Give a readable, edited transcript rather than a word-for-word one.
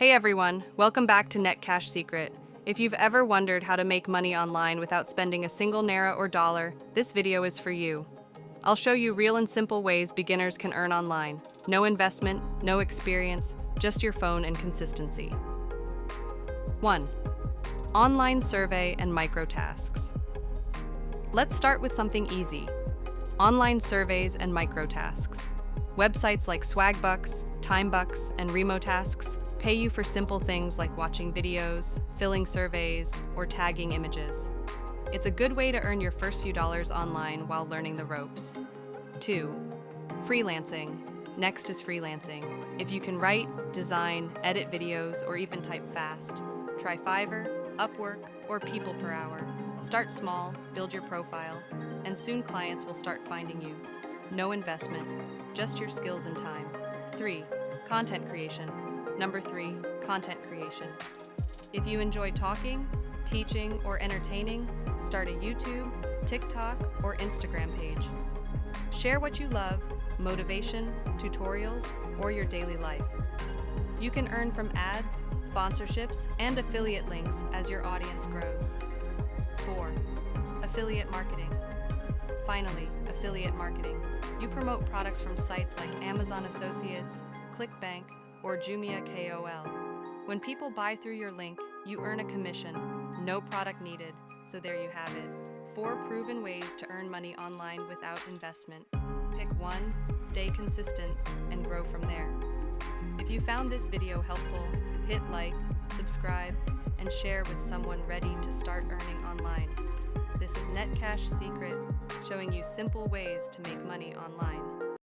Hey everyone, welcome back to Net Cash Secret. If you've ever wondered how to make money online without spending a single naira or dollar, this video is for you. I'll show you real and simple ways beginners can earn online. No investment, no experience, just your phone and consistency. 1. Online survey and microtasks. Let's start with something easy. Online surveys and microtasks. Websites like Swagbucks, TimeBucks, and Remotasks pay you for simple things like watching videos, filling surveys, or tagging images. It's a good way to earn your first few dollars online while learning the ropes. 2. Freelancing. Next is freelancing. If you can write, design, edit videos, or even type fast, try Fiverr, Upwork, or PeoplePerHour. Start small, build your profile, and soon clients will start finding you. No investment, just your skills and time. 3. Content creation. Number 3, content creation. If you enjoy talking, teaching, or entertaining, start a YouTube, TikTok, or Instagram page. Share what you love, motivation, tutorials, or your daily life. You can earn from ads, sponsorships, and affiliate links as your audience grows. 4. Affiliate marketing. Finally, affiliate marketing. You promote products from sites like Amazon Associates, ClickBank, or Jumia KOL. When people buy through your link, you earn a commission. No product needed, so there you have it. 4 proven ways to earn money online without investment. Pick one, stay consistent, and grow from there. If you found this video helpful, hit like, subscribe, and share with someone ready to start earning online. This is Net Cash Secret, showing you simple ways to make money online.